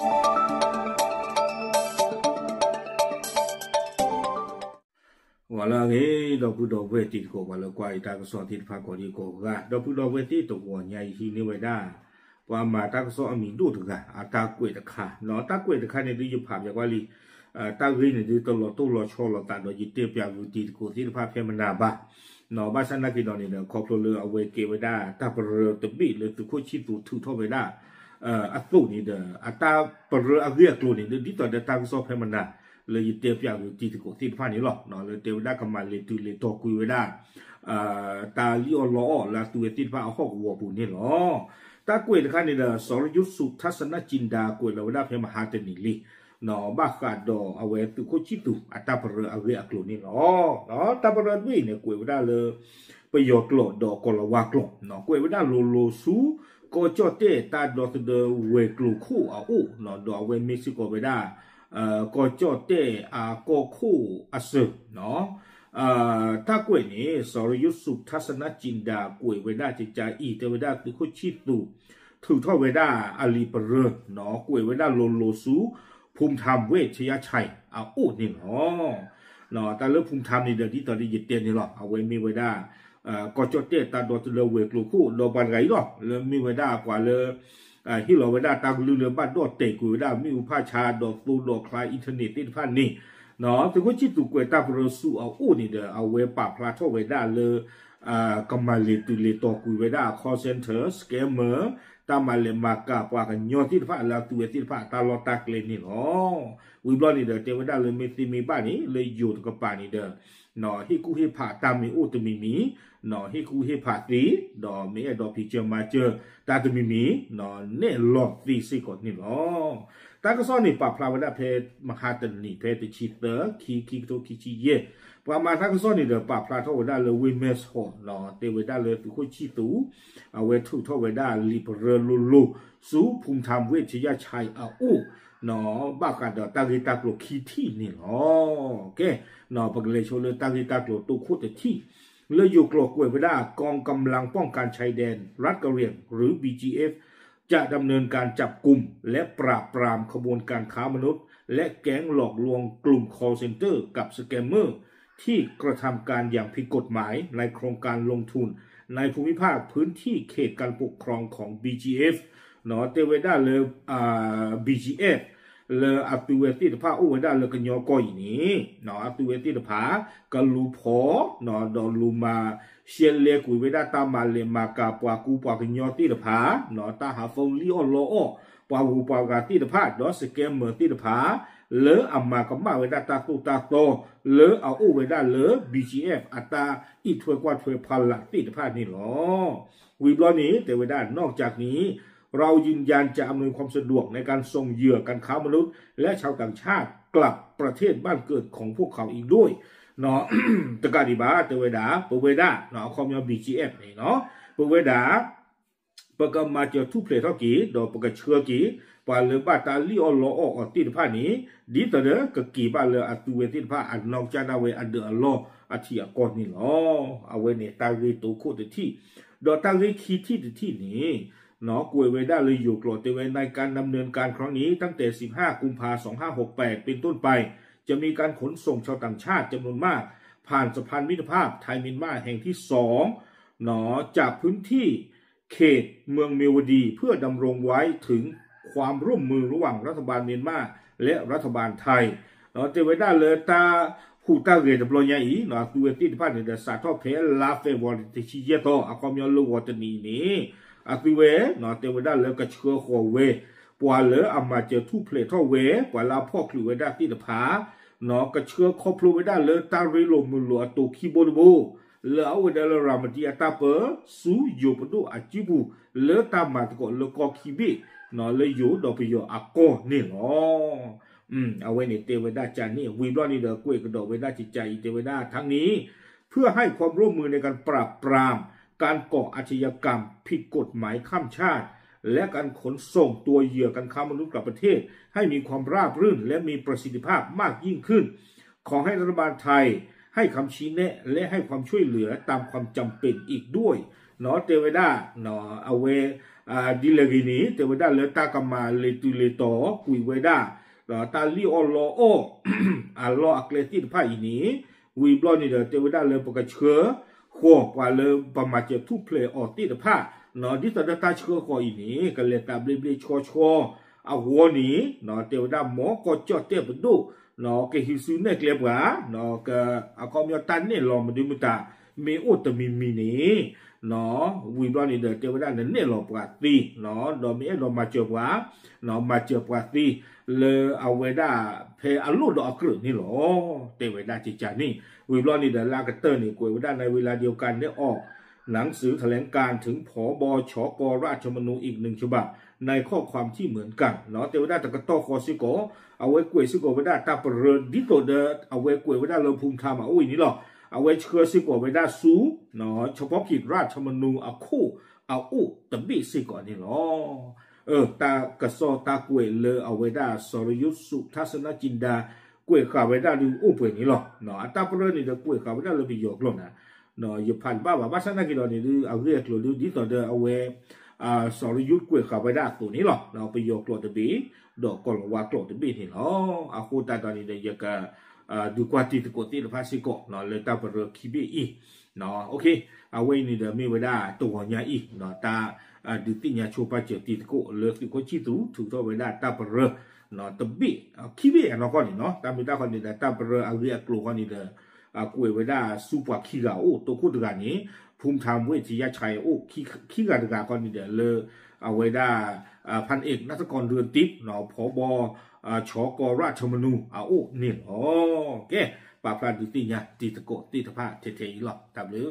ว่าละเฮ้ดอกพุดอกเวทีโกว่าละกว่าอีตากสอนที่พากอดีโกกะดอกพุดอกเวทีตกหัวใหญ่ที่นี่ไว้ได้ว่ามาตากสอนมีดูถูกกะอาตากวยตะขาเนาะตากวยตะขาเนี่ยดูอยู่ภาพอย่างว่าลีตากรีเนี่ยดูตลอดตู้รอชอรอตาโดยยึดเตียบอย่างอยู่ที่โกที่ภาพเพียงมันนาบะเนาะบ้านฉันนักกินนอนเนี่ยครอบครัวเรือเอาไว้เก็บไว้ได้ตาเปลือกตะบี้เลยตุคุชิตุถูกท่อไว้ได้อัตตุนี่เด้ออัตตาเปลือกเรียกตัวนี่เด้อที่ต่อเด้อตากสอนเพียงมันนาเลยยึดเตียบอย่างอยู่ที่โกที่ภาพนี้หรอกเนาะเลยเตียบได้กำมาเลยตุเลยตอกุยไว้ได้ตาลิโอล้อลาตัวติดผ้าเอาข้อวัวปูนี่หรอตากวยนะคะนี่เด้อสรยุทธสุทัศนจินดากวยเราได้เพียงมหาเตนิลีเนาะบ้าขาดดอเอาไว้ตุโคชิตุอัตตาเปรเอาไว้อักลุนี่หรอเนาะตาเปรด้วยเนี่ยกวยได้เลยประโยชน์กลดดอกกลวากลเนาะกวยได้โลโลสูก็จอเตตาดอกเดเวกลูคู่เอาอุเนาะดอกเวเม็กซิโกไปได้ก็จอเตก็คู่อาซึเนาะถ้ากวยนี้สรยุทธสุทัศนจินดากวยไว้ได้จิตใจอีเตไว้ได้คือคุชิตุถือท่อไว้ได้อาลีเปรเนาะกวยไว้ได้โลโลสูภูมิธรรมเวชยชัยเอาอุนี่เนาะแต่เรื่องภูมิธรรมนี่เดี๋ยวที่ตอนนี้ยึดเตียนนี่หรอเอาไว้มีไว้ได้ก็จอเตตาดอตเลเวกลูคู่โลบันไงหรอเลยมีไว้ได้กว่าเลยที่เราไว้ได้ตามเรือบ้านดอดเตกุไว้ได้มีอุปชาดอกตูดอกคลายอินเทอร์เน็ตที่พันนี่เนาะถึงว่าจิตตุกวยตาเปรสูเอาอุนี่เด้อเอาไว้ปราบพลาดท่อไว้ได้เลยกำมาเลตุเลตอกุยไว้ได้ call center scammerตามมาเลมากาปว่ากันยอที่ฟ้าแล้วตัวที่ฟ้าตาลอตากเลนี่เนาะวิบลอนี่เด้อเทวดาเลยมีตีมีบ้านนี้เลยอยู่กับป่านี่เด้อเนาะที่กูให้ผ่าตามมีอุตมีเนาะที่กูให้ผ่าตีดอกมีดอกพิเจมาเจอตาตมีเนาะเนี่ยหลอกตีสิกดนี่เนาะตาก็ซ้อนนี่ปราบพลาดได้เพมหาตนี่เพติชิเตอร์คีโตคีชีเยประมาณถ้าก็ซ้อนนี่เด้อปราบพลาดเท่าได้เลยวิเมสโฮเนาะเทวดาเลยตุคุชิตุเอาไว้ถูกเท่าไว้ได้ลิเปเรลูสูภูมิธรรมเวชยชัยเอาอุเนาะบ้ากันเด้อตากิตากโลคีที่นี่เนาะโอเคเนาะปกเลยโชเลยตากิตากโลตุคุตที่เลยอยู่กลกวยไว้ได้กองกำลังป้องกันชายแดนรัฐกะเหรี่ยงหรือ BGF จะดำเนินการจับกุมและปราบปรามขบวนการค้ามนุษย์และแก๊งหลอกลวงกลุ่ม call center กับสแกมเมอร์ที่กระทำการอย่างผิดกฎหมายในโครงการลงทุนในภูมิภาคพื้นที่เขตการปกครองของ BGF เนาะเตเวด้าเลยBGF เลยอัตเวติตภาอุเวด้าเลยกันยอก้อยนี้เนาะอัตเวติตภากันลูพอเนาะดอลูมาเชียเลกุเวด้าตามาเลมากาปวากูปวากันยอติตภาเนาะตาหาฟงลิโอโลโอปวาหูปวากาติตภาดอสแกมเมอร์ติตภาเลออามากับมาเวด้าตาตุตาโตเลอเอาอุเวด้าเลอ BGF อัตราอีถวยกว่าถวยพันละติตภานี่หรอวิบล้อนี้แต่เวด้านอกจากนี้เรายืนยันจะอำนวยความสะดวกในการส่งเหยื่อการค้ามนุษย์และชาวต่างชาติกลับประเทศบ้านเกิดของพวกเขาอีกด้วยเนาะตะการดิบาเตเวดาปเวดาเนาะคอมยอ BGF นี่เนาะปเวดาปกมาเจอทุเพลทอกีดอกปกเชื่อกีปาเลบาตาลิโอโลออติดผ้านี้ดีตเดกกีบาเลอตุเวติดผ้าอันนอกจานาเวอันเดอโลอาทิอากอนนี่เนาะเอาเวเนตาเวโตโคตที่ดอตาเวคีที่นี้เนาะกวยไว้ได้เลยอยู่กลดเวในการดำเนินการครั้งนี้ตั้งแต่15กุมภาพันธ์2568เป็นต้นไปจะมีการขนส่งชาวต่างชาติจำนวนมากผ่านสะพานมิตรภาพไทยเมียนมาแห่งที่2เนาะจากพื้นที่เขตเมืองเมียวดีเพื่อดำรงไว้ถึงความร่วมมือระหว่างรัฐบาลเมียนมาและรัฐบาลไทยเนาะจะไว้ได้เลยตาผู้ตาเกตบลอยอีเนาะตัวที่ผ่านในสาทอเพลลาเฟวอร์ติชิเยโตอะคอมยอลูวอตนีนี้อาติเวเนาะเทวดาเลยก็เชื่อขอเวปวาเลอามาเจอทุเพลท่อเวปวาลาพ่อคลิวได้ที่ตะผาเนาะก็เชื่อครอบครัวไว้ได้เลยตาเรโลมุลอตัวคีโบโบเลเอาไว้ได้รามดีอาตาเปสูโยปดูอาจิบุเลตามาตก็เลกอคีบิเนาะเลยโยดอปิโยอาโกนี่เนาะเอาไว้ในเทวดาจานี่วีบลอนี่เดอกวยกระดอกไว้ได้จิตใจเทวดาทั้งนี้เพื่อให้ความร่วมมือในการปราบปรามการก่ออาชญากรรมผิดกฎหมายข้ามชาติและการขนส่งตัวเหยื่อการค้ามนุษย์กลับประเทศให้มีความราบรื่นและมีประสิทธิภาพมากยิ่งขึ้นขอให้รัฐบาลไทยให้คำชี้แนะและให้ความช่วยเหลือตามความจำเป็นอีกด้วยเนาะเทวดาเนาะเอาเว ดีเลยกินี้เทวดาเลตากมาเลตุเลโตกุยเวดาตาลีออลโอลออักเลติพาอินี้วีบลอนี่เดเทวดาเลปกเชื้อขวกว่าเลประมาณจะทุเพลออติดผ้าดิสดาตาเชื้อขออินี้ก็เลตาเบลเบลชัวเอาหัวนี้เทวดาหมอก็จอดเตบดูque hisu ne klebra que akomyo tan ne lo mdu muta me otami mini we blo ni de tewada ne lo prati do me lo ma che bra ma che prati le aweda phe alu do akru ni lo tewada chi cha ni we blo ni de la ka ter ni ko wadaในเวลาเดียวกันได้ออกหนังสือแถลงการถึงผบชกราชมนูอีกหนึ่งฉบับในข้อความที่เหมือนกันเทวดาตะกะโตคอสิโกเอาไว้กวยสิโกเวดาตาเปรดิโตเดเอาไว้กวยเวดาเลภูมิธรรมอุ้ยนี่หรอเอาไว้เชื่อสิโกเวดาสูเฉพาะกิจราชมนูเอาคู่เอาอุตบิสิโกนี่หรอตากะโซตากวยเลเอาไว้ดาสรยุทธสุทัศนจินดากวยข้าเวดาดูอุปนี่หรอตาเปรนี่เดกวยข้าเวดาเลยไปยกลงนะอยู่ผ่านบ้าว่าสนากิโลนี่ดูเอาเรียกดูดิโตเดเอาไว้สรยุทธกวยข้าเวดาตัวนี้หรอไปยกโลตบีดอกกอลวาโกลตบีนี่หรออาคูตาตอนนี้เดียกดูกว่าที่ตะโกตีภาษิโกเลยตาเปรคิบีอีโอเคเอาไว้นี่เดมีเวดาตัวใหญ่อีตาดูติญาโชปาเจตีตะโกเลิกติโกชิตุถูกต้องเวดาตาเปรตบีคิบีก็นี่ตามีตาคนนี้ตาเปรเอาเรียกโลคนนี้เดกวยเวดาซูปาคิกาโอตัวคู่ตัวนี้ภูมิธรรมเวทียาชัยโอ้ขี้กาดกาคนนี้เลยเอาไว้ได้พันเอกนักกรเรือนติ๊บผบชกราชมนูโอ้นี่โอเคปาพลาดิติญาติตะโกติตะพาเทๆหรอกตามเลย